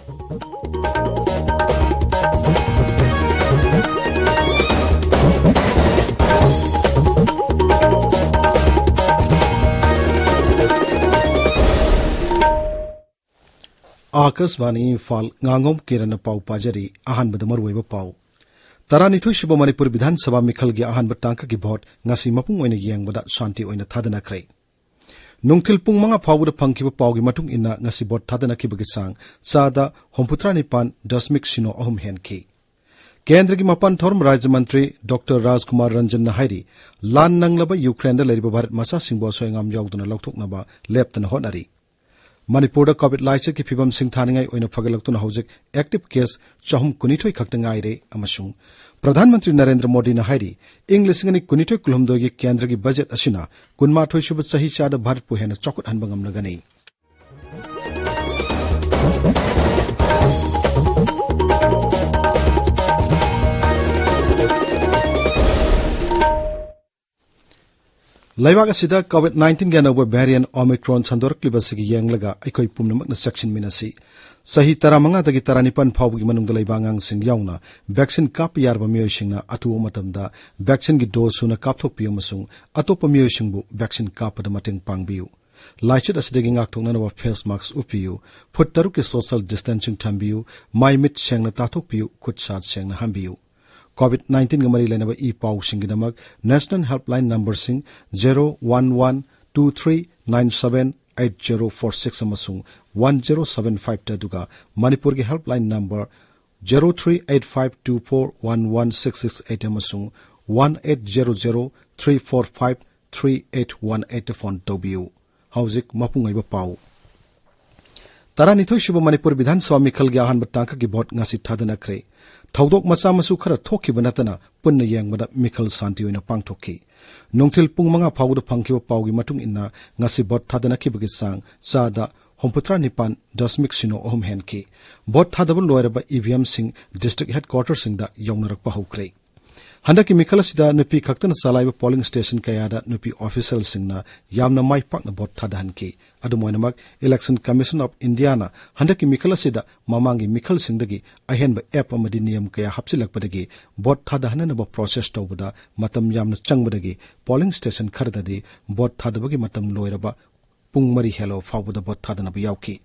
Akashvani Imphal Ngangom Kiran पाउ पाजरी अहानबद मरुइब पाउ तरानिथोइ सुब मणिपुर विधानसभा मिखलगी अहानब टांका vote ngasi mapung oina yengbada shanti oina thadanakhre nungthil pung manga phawuda phangkiba pawgi matung inna ngasi bot thadanakhibagi sang sada homputra nipan dasmik sino ahum henki केंद्र की मपन theorem राज्य मंत्री doctor राजकुमार रंजन नहाइरी लान नंगलबा Ukraine लेरिबा Bharat मसा सिंगबो सोयंगाम यावदुना लौथोकनबा लेप्तना होटनारी Manipur Covid लाइचर की फिबम सिंथानिंगाई ओइना फगलक्तुना हौजिक active case 412 खक्ता ngaire amasung प्रधानमंत्री नरेंद्र मोदी नहाइरी इंग लिसिंगनी 19 कुलहमदोगी केंद्र की बजट असिना 28 सुब सही चादा भारत पु हेना चौकट हनबा ngamlagani Laiwag asida COVID-19 ga nawa variant Omicron sandorklibasigi yenglaga aikoi pumnamakna section minasi sahi taramanga dagi taranipan phawgi manungda laibangang sing yauna vaccine kap yarba miyoisingna atu matamda vaccine gi dose suna kapthok piyo masung atopa miyoisingbu vaccine kapada mateng pangbiu laichit asidagi ngakthokna nawa face mask upiyu phut taruk ki social distancing thambiu mai mit sengna tathok piyu khut sat sengna hambiu COVID-19 gamari lenaba e pau singidamak National Helpline number sing 01123978046 amasung 1075 taduga Manipur ki helpline number 0385241166 amasung 180034538818 phone tobiu hauzik mapungaiba pau Taranithoi Shuba Manipur Viधानसभा मिखल की अहानब टांका की vote ngasi thadanakhre थौदोक मचा मसु खरा थोखिब नतना पुन्न येंगबदा मिखल शांति ओइना पांगथोखि नोंथिल पुंग मंगा फावुद फंखिब पावगी मटुंग इन्ना ngasi vote thadanakhibagi sang sada homputra nipan dasmik sino ohum henki vote thadab loiraba EVM sing district headquarters sing da yongnarakpa hokre Handaki मिखल सिदा नुपी खक्तन सालाइब पोलिंग स्टेशन कयादा नुपी ऑफिशियल सिंगना यामना माइ पाकना भोट थादहनकी अदुमोइनमक इलेक्शन कमीशन ऑफ इंडिया ना हंडकी मिखल सिदा ममांगी मिखल सिंगदगी अहेनब एप अमदि नियम कया हप्सिलकपदगी भोट थादहननब प्रोसेस तौबदा मतम यामना चंगबदगी पोलिंग स्टेशन खरददी भोट थादबगी मतम लोइरबा पुंग मरी हेलो फावुदा भोट थादनब यावकी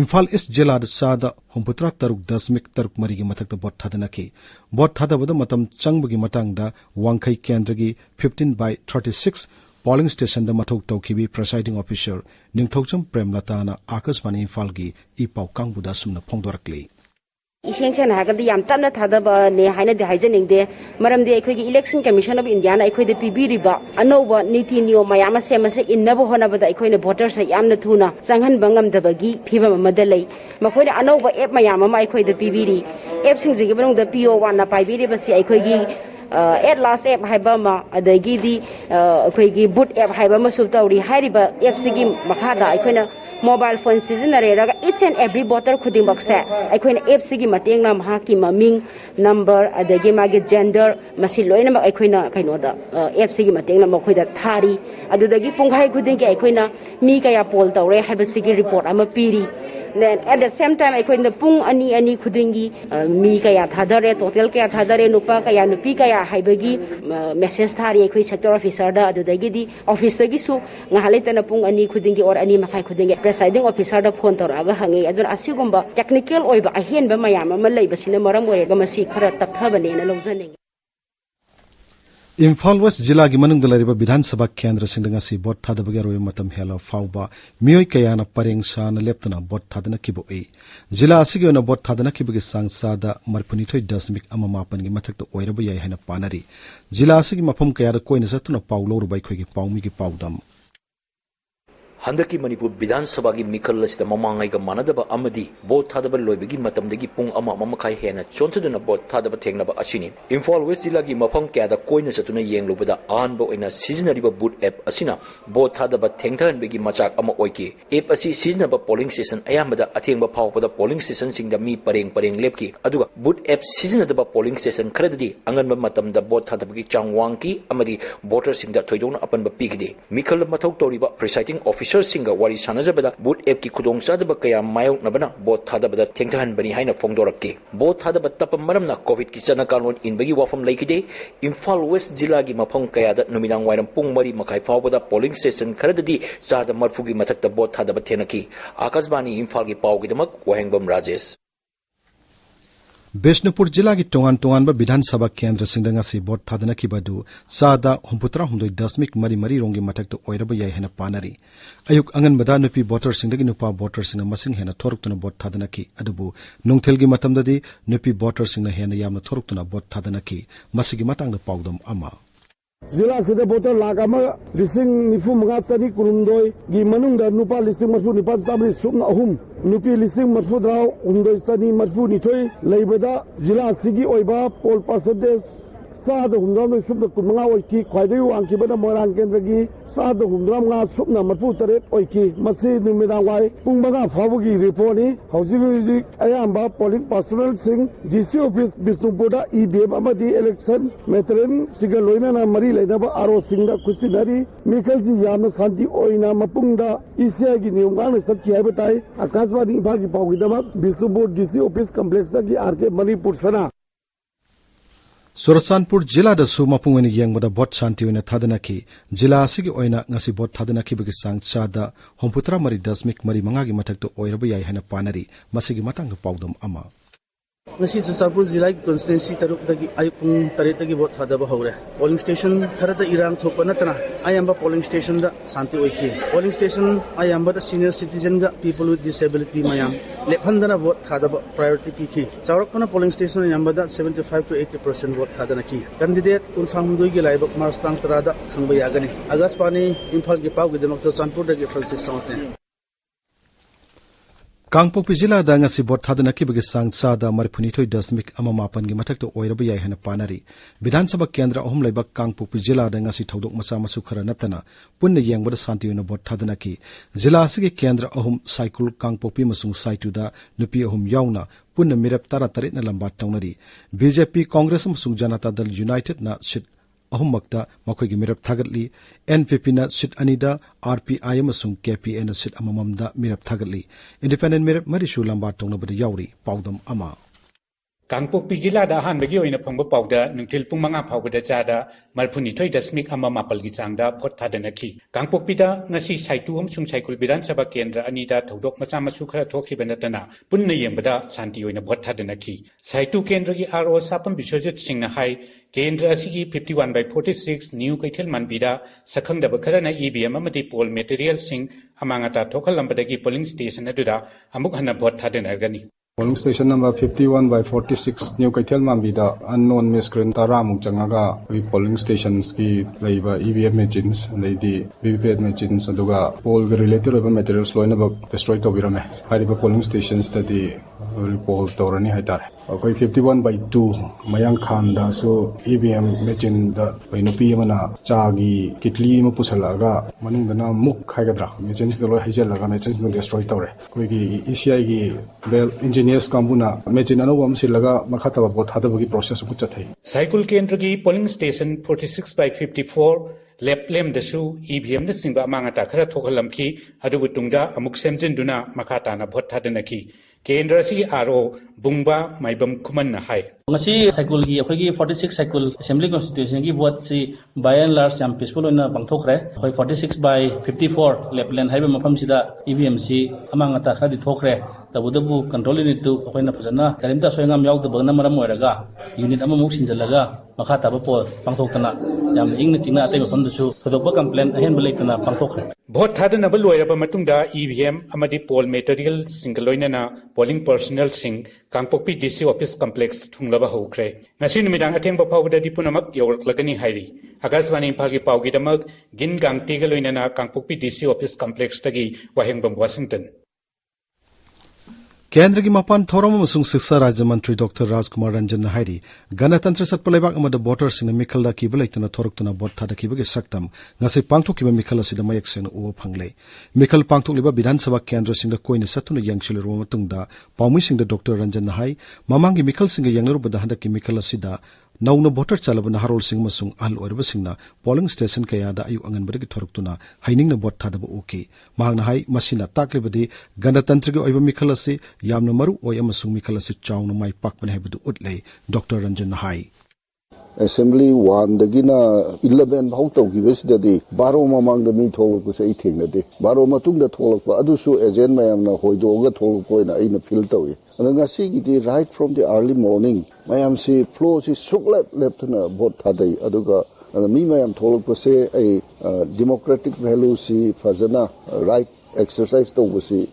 इम्फाल ईस्ट जिला सादा homputra taruk dasmik taruk marigi mathakta भोट थादनकी भोट थादबदा मतम चंगबगी मतंगदा वांखै केंद्रगी 15/36 पोलिंग स्टेशन दा मथौ तौखिबि प्रेसाइडिंग ऑफिसर निंगथौचम प्रेमलताना आकाशवाणी इम्फालगी इपाउ कांगबुदा सुमना फोंदोरकली इसेंसेन हागदि याम तमना थादब ने हाइना दि हाइजनिंगदे मरमदि अखोगी इलेक्शन कमीशन ऑफ इंडिया ना अखोइदे पिबिरिबा अनौब नीति नियम मयाम सेमसे इन्नब होनबदा अखोइने वोटर्स यामना थुना संगहन बंगमदबगी फिबम मद लई मखोइने अनौब एप मयाम मा अखोइदे पिबिरि एप सिंगजिगे बनुंगदा PO1 ना पाइबिरिबसि अखोगी एट लास्ट एप हाइबमा अदगिदी अखोगी बुट एप हाइबमा सुतौरी हाइरिबा एप सिगी मखादा अखोइना मोबाइल फोन सिजनरेरगा इच एंड एवरी वोटर खुदिमक्से अखोइना एप सिगी मतेंगना महाकी ममिंग नंबर अदगी मागे जेंडर मसि लोइनमक अखोइना कइनोदा एप सिगी मतेंगना मखोइदा थारी अदुदगी पुंखाइ खुदिंगे अखोइना मी कया पोल तौरे हाइबसिगी रिपोर्ट अमा पीरी then at the same time अखोइना पुंग अनि अनि खुदिंगी मी कया थादरे टोटल कया थादरे नुपा कया नुपी कया हाइबगी मेसेज थारी अखोइ सेक्टर ऑफिसर दा अदुदगी ऑफिस दगी सु ngahaleitana पुंग अनि खुदिंगी और अनि मखाइ खुदिंगी प्रेसाइडिंग ऑफिसर दा फोन तौरागा हंगे अदुन असिगुंबा टेक्निकल ओइबा अहेनबा मयाम अमा लैबसिना मरम ओइरगा मसि खरा तपथबनेना लौजनिंग Imphal West जिला की मनुंगदा लरिबा विधानसभा केंद्र सिंगंगासी भोट थादबगे रोय मतम हेला फावबा मियोय कयाना परेंग शाना लेप्तना भोट थादना किबोई जिला असिगे ओना भोट थादना किबगे सांगसादा मरपुनिथोय दशमिक अमा मापन की मथक्ता ओइरबा याय हैना पानारी जिला असिगे मफम कयादा कोइना सतुना पाउ लोरुबाई खोगी पाउमी की पाउदम हंदकी मणिपुर विधानसभा की मिखल असिदा ममांगाइगा मानदबा अमदी भोट थादबा लोइबगी मतमदगी पुंग अमा ममखाइ हेना चोंथदुना भोट थादबा थेंगनबा असिनी इम्फाल वेस्ट जिला की मफम क्यादा कोइना सतुना येंगलुबदा आनबो ओइना सिजनरिबा बूट एप असिना भोट थादबा थेंगथहनबगी मचाक अमा ओइकी एप असि सिजनबा पोलिंग स्टेशन अयामबदा अथेंगबा फावबदा पोलिंग स्टेशन सिंगदा मी परेंग परेंग लेपकी अदुगा बूट एप सिजनदबा पोलिंग स्टेशन खरददी अंगनबा मतमदा भोट थादबगी चांगवांगकी अमदी वोटर सिंगदा थोइदोना अपनबा पीगदे मिखल मथौ तोरिबा presiding officer votersing wari sanajabada boot app ki khudong sadaba kaya mayok nabana bot thadabada thengthahan bani haina phongdorakki bot thadaba tapam maramna covid ki chana kanun inbagi wafam laikide Imphal West Jilla gi mafam kaya da numidang wairam pung mari makai fawbada polling station kharadadi sada marfugi mathakta bot thadaba thenaki Akashbani Imphal gi pawgi damak wahengbam Rajesh Bishnupur Jilla ki tongan tongan ba Bidhan Sabha Kendra Singdanga si bot thadana ki badu sada humputra humdoi dasmik mari mari rongi matak to oiraba yai hena panari ayuk angan bada nupi voter singdagi nupa voter singna masing hena thoruktuna bot thadana ki adubu nungthel gi matamdadi nupi voter singna hena yamna thoruktuna bot thadana ki masigi matangda pawdam ama Zila sida voter lagama lising nifu mga tani kurundoi gi manung da nupa lising marfu nipa tabri sumna ahum nupi lising marfu draw undoi sani marfu nitoi leibada zila sigi oiba pol percentage sada humdram sumna kumanga oiki khwaidai wangki bada morang kendragi sada humdram nga sumna marfu taret oiki masi numida wai pungbaga fabugi report housing ayamba polling personnel sing DC office Bishnupurda EBM amadi election metren siga loina na mari lainaba aro singda kusinari mikaji yamna santi oina mapungda isya gi niumgang sakki haibatai Akashbani Imphal gi pawgidama Bishnupur DC office complex gi RK Manipur sana Suratsanpur Jilla da su mapungwani yengmada bot shanti oina thadana ki Jilla asigi oina ngasi bot thadana ki bagi sang chada homputra mari dasmik mari mangagi mathakto oiraba yai hena panari masigi matang pawdam ama ngasi Suratsanpur Jilla ki constituency taruk dagi ayupung taret dagi bot thadaba hore polling station kharada irang thokpa natana ayamba polling station da santi oiki polling station ayamba da senior citizen ga people with disability mayam lephandana bot thadaba priority piki chawrakpana polling station ayamba da 75 to 80% bot thadana ki candidate unthangdoi gi laibak marstang tarada khangba yagani Akashbani Imphal gi paw gi demak Suratsanpur dagi Francis Saute Kangpokpi Jilla da ngasi bot thadana ki bagi sang sada marphunithoi dasmik ama mapan gi mathakto oiraba yai hena panari Bidhan Sabha Kendra ahum laibak Kangpokpi Jilla da ngasi thodok masa masu khara natana punna yengbada santi oina bot thadana ki Jilla asigi Kendra ahum cycle Kangpokpi masung saitu da nupi ahum yauna punna mirap tara tarit na lamba taunari BJP Congress masung Janata Dal United na sit ahum makta makhoi gi mirap thagatli NPP na sit anida RPI amasung KPA na sit amamamda mirap thagatli independent mirap marishu lamba tongna bada yauri pawdam ama Kangpokpi Jilla da hanbagi oina phangba pawda nungthil pung manga phawbada chada marphunithoi dasmik ama mapal gi changda phot thadana ki Kangpokpi da ngasi saitu amsung saikul Bidhan Sabha Kendra anida thodok macha masu khara thokhiba natana punna yengbada santi oina phot thadana ki saitu kendra gi RO sapam Biswajit Singh na hai Kendra asigi 51/46 new kaithel manbida sakhangdaba kharana EVM amati poll material sing amangata thokhalambadagi polling station aduda amuk hana phot thadana gani Polling station number 51/46 New Kaithel Mambida unknown miscreant Taramuk Changaga we polling stations ki leiba EVM machines leidi VVPAT machines aduga poll related materials loina destroy to birame hariba polling stations tadi poll torani haitare akoi 51/2 mayang khan da so EVM machine da painopi mana chagi kitli ma pusalaga manungdana muk khaigadra machines ko loi haijalaga machines ko destroy tore koi gi ECI gi bel engineers kambuna machine ano wam silaga makhataba bot hadabagi process ku chathai cycle kendra gi polling station 46/54 leplem dasu EVM na singba amangata khara thokhalamki adubu tungda amuk semjinduna makata na bot thadana ki Kendra si RO bungba maibam kuman na hai ngasi cycle gi akhoi 46 cycle assembly constitution gi vote si by and large yam peaceful oina bangthokre akhoi 46/54 lepland haiba mafam sida EVM si amanga ta khadi thokre tabudabu control unit tu akhoi na phajana karimta soingam yaud bagna maram oiraga unit ama muk sinjalaga makha ta pol bangthokna yam ingna chingna atai mafam du su thodokba complaint ahen balaitana bangthokre vote thadana ba loiraba matungda EVM amadi poll material single na polling personnel sing Kangpokpi DC office complex thunglaba hokre ngasi numidang athengba phawda di punamak yoraklagani hairi Akashbani Imphal gi pawgi damak gin Gangte ga loinana Kangpokpi DC office complex tagi wahengbam Washington Kendra ki mapan thoram amasung Siksa Rajya Mantri Dr. Rajkumar Ranjan na hairi Ganatantra Satpalebak amada voters sing mikhalda kiba laitana thoruktuna bot thadaki bagi saktam ngasi pangthokiba mikhala sida mayak sena uwa phangle mikhal pangthokliba Bidhan Sabha Kendra singda koina satuna yangchilirwa matungda pawmi singda Dr. Ranjan na hai mamangi mikhal singa yanglurubada handaki mikhala sida नौना voter चलब नहारोल सिंह मसुंग अहल ओरबसिंगना polling station कयादा अयु अंगनबदगी थोरक्तुना हाइनिंगना vote थादबा उकी महांगना high मसिना ताकलेबदी गणतंत्रगी ओइबा मिखल असि यामना मरु ओय अमसुंग मिखल असि चावना माइ पाकबने हाइबदु उटले डॉक्टर रंजन हाई Assembly 1 dagina 11 hau tawgibesdadi baro mamangda mi tholok se ithengnade baro matungda tholok adusu agent mayamna hoidoga tholok koina aina fil tawi anga sigidi right from the early morning mayam si flow si suklet leptna vote thadai aduga mi mayam tholok se ai democratic value si fazana right exercise to si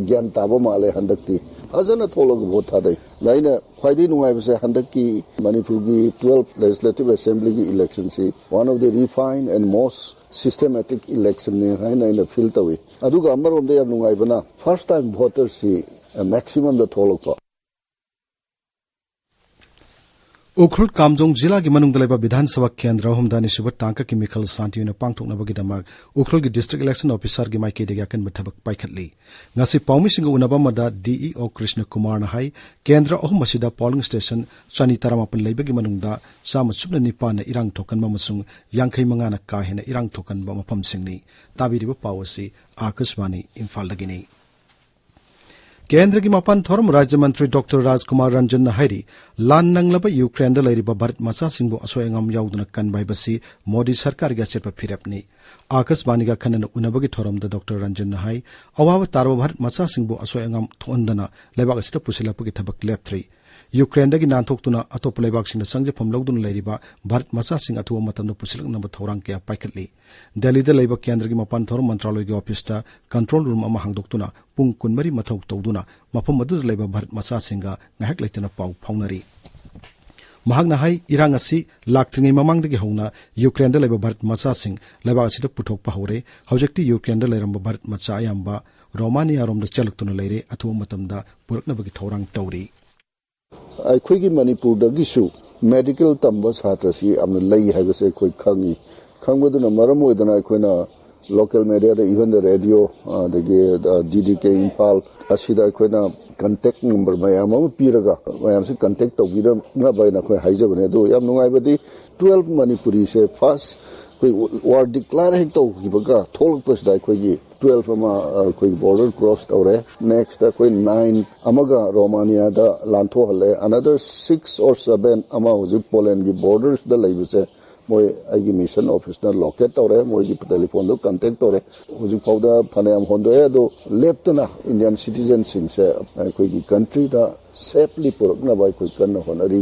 gyan taba male handakti fazana tholok vote thadai laina khwaidi nungai base handaki Manipur gi 12 legislative assembly gi election si one of the refined and most systematic election ne haina in the field tawi aduga amarom de yam nungai bana first time voters si maximum the tholok Ukhrul Kamjong जिला की मनुंग दलेबा विधानसभा केंद्र हमदानी सुब टांका की मिखल शांतियुन पांगथोकनबगिदमक उखरुल की district election officer की माइकेदगी अकनब थबक पाइखतली ngasi पाउमिसिंग उनबा मदा DEO Krishna Kumar न high केंद्र अहुम मसिदा पोलिंग स्टेशन 238 लेबगी मनुंगदा 119 न इरांग थोकनबा मसुंग 85 न का हेन इरांग थोकनबा मफमसिंगनी ताबिरिबा पावसी आकाशवाणी इम्फाल दगिनी केंद्र की मपान थोरम राज्य मंत्री डॉक्टर राजकुमार रंजन हाइरी लान नंगलब यूक्रेन लेरिबा भारत मचा सिंबु असोयंगम याउदुना कनबाइबसी मोदी सरकार गा चेप फिरपनी आकाशवाणी का खनन उनबगी थोरम द डॉक्टर रंजन हाई अवाब तारब भारत मचा सिंबु असोयंगम थोंदना लेबाग सित पुसिलपगी थबक लेपथ्री यूक्रेन दगी नानथोक्तुना अतोप लेबाग सिंग संगजेफम लौदुना लेरिबा भारत मचा सिंग अथुवा मतम पुसिलकनब थौरांग के पाइखतली दिल्ली द लेबा केंद्र की मपान थोरम मंत्रालय की ऑफिस ता कंट्रोल रूम अमा हांगदोक्तुना पुंग कुनमरी मथौ तौदुना मफम मदु लेबा भारत मचा सिंगा ngahak leitana pau phaunari mahakna hai irang asi laktringai mamangdagi hauna Ukraine da leba Bharat macha sing leba asida puthokpa hore hojekti Ukraine da leramba Bharat macha ayamba Romania rom da chalaktuna leire athu matamda puraknabagi thorang tawri akhoi Manipur da gisu medical tamba satrasi amna lei haibase khoi khangi khangwaduna maram oidana khoina local media even the radio the DDK Imphal asida khoina contact number mayam piraga mayam se contact tawira na baina khoi haijabane do yam nungai badi 12 Manipuri se first koi war declare hek to gibaga tholok pas dai khoi gi 12 ama koi border cross tawre next koi 9 amaga Romania da lantho hale another 6 or 7 ama hoji Poland gi borders da laibase moi agi mission office na locate tawre moi gi telephone do contact tawre hoji fauda phanayam hondo e do left na Indian citizens sing se koi gi country da safely purakna bai koi kanna honari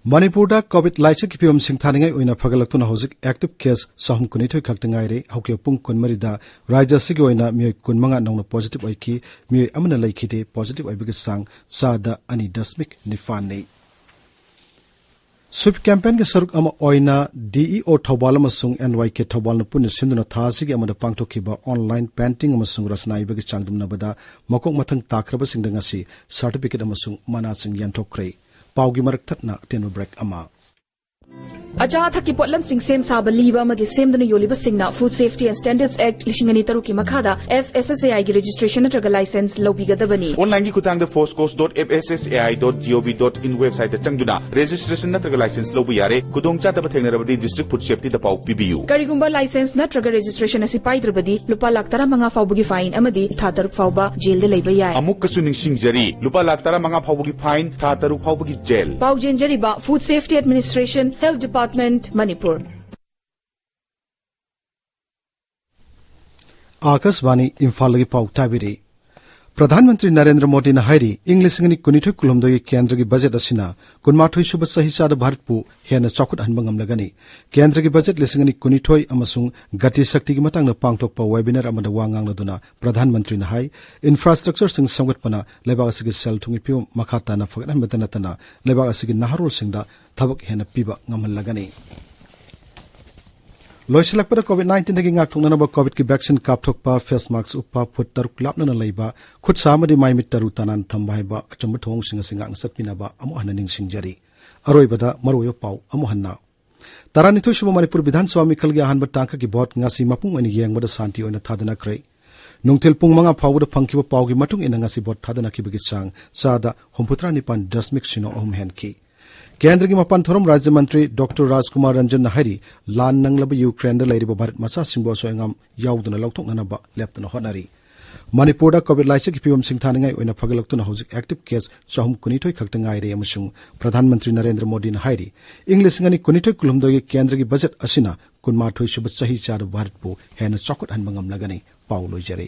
Manipur da COVID laisa ki piom sing thaningai oina phagalaktuna hojik active case sahum kunithoi khaktangai re hauke pung kunmari da raja sigi oina mioi kunmanga nongna positive oiki mioi amana laikhide positive oibigi sang sa da ani dasmik nifani Sweep campaign के सरुक अमा ओइना DEO Thoubal अमसुंग NYK Thoubal न पुन्य सिंधुना थासिगे अमदा पांगथोखिबा online painting अमसुंग रचनाइबगे चांगदुमनबदा मकोक मथंग ताख्रबसिंग दंगसी certificate अमसुंग मनासिंग यंथोखरे पाउगी मरक थतना तेनु break अमा अजा थकी पोटलम सिंग same साब लीबा मदि सेमदन योलिबा सिंगना food safety and standards act लिशिंगनी तरुक की मखादा FSSAI की रजिस्ट्रेशन नत्रगा लाइसेंस लौबिगदबनी ऑनलाइन की खुतांग द forcecourse.fssai.gov.in वेबसाइट चंगदुना रजिस्ट्रेशन नत्रगा लाइसेंस लौबु यारे खुदोंचा तब थेंगनरबदी डिस्ट्रिक्ट फूड सेफ्टी द पाउ पीबीयू करिगुंबा लाइसेंस नत्रगा रजिस्ट्रेशन असि पाइद्रबदी लुपा लाख 35 फाउबगी फाइन अमदि था तरुक फाउबा जेल दे लेबा याय अमुक कसु निंगसिंगजरी लुपा लाख 35 फाउबगी फाइन था तरुक फाउबगी जेल पाउ जेनजरीबा food safety administration health department Manipur Akashvani Imphal की पाउ ताबिरी प्रधानमंत्री नरेंद्र मोदी ने हाइरी इंग्लिशनि कुनिथु कुलमदोगी केंद्र की बजट असिना कुनमाथोई सुब सहिसाद भारतपु हेन चौखुट हनबंगम लगनी केंद्र की बजट लिसिंगनि कुनिथोई अमसुंग गति शक्ति की मतंग पांगथोकपा वेबिनार अमदा वांगांग लदुना प्रधानमंत्री ने हाई इंफ्रास्ट्रक्चर सिंग संगतपना लेबाग असigi सेल थुंगी पियो मखाताना फगन मतनतना लेबाग असigi नाहरोल सिंगदा थबक हेन पिबा ngамहल लगनी लोइसलकपदा कोविड-19 दगी ngakthungnaba कोविड की वैक्सीन कापथोकपा फेस मास्क उपा फुट तरुक लापना लैबा खुद सामदि माइमित तरु तनान थंबाइबा अचंब थोंग सिंग सिंगांग सतपिनाबा अमु हननिंग सिंगजरी अरोइबदा मरोयो पाउ अमु हन्ना तरानिथु सुब मणिपुर विधानसभा मिखल गी अहानबा टांका की भोट ngasi मपुंग अनि येंगबदा शांति ओइना थादना cry Nungtil pung mga phawda phangkiba pawgi matung ina ngasi bot thadana kibagi chang sada 39.0 henki. Kendra ki mapan thorom Rajya Mantri Dr. Rajkumar Ranjan Nahari lan nanglaba Ukraine da lairiba Bharat macha singbo soengam yauduna lauthoknana ba leptana honari. Manipur da COVID laisa ki piwam sing thaningai oina phagalaktuna hojik active case chahum kunithoi khakta ngaire amasung Pradhan Mantri Narendra Modi na hairi English ngani kunithoi kulumdoi kendra ki budget asina kunmathoi suba sahi char Bharat pu hena chakot han mangam lagani Paulo Jare.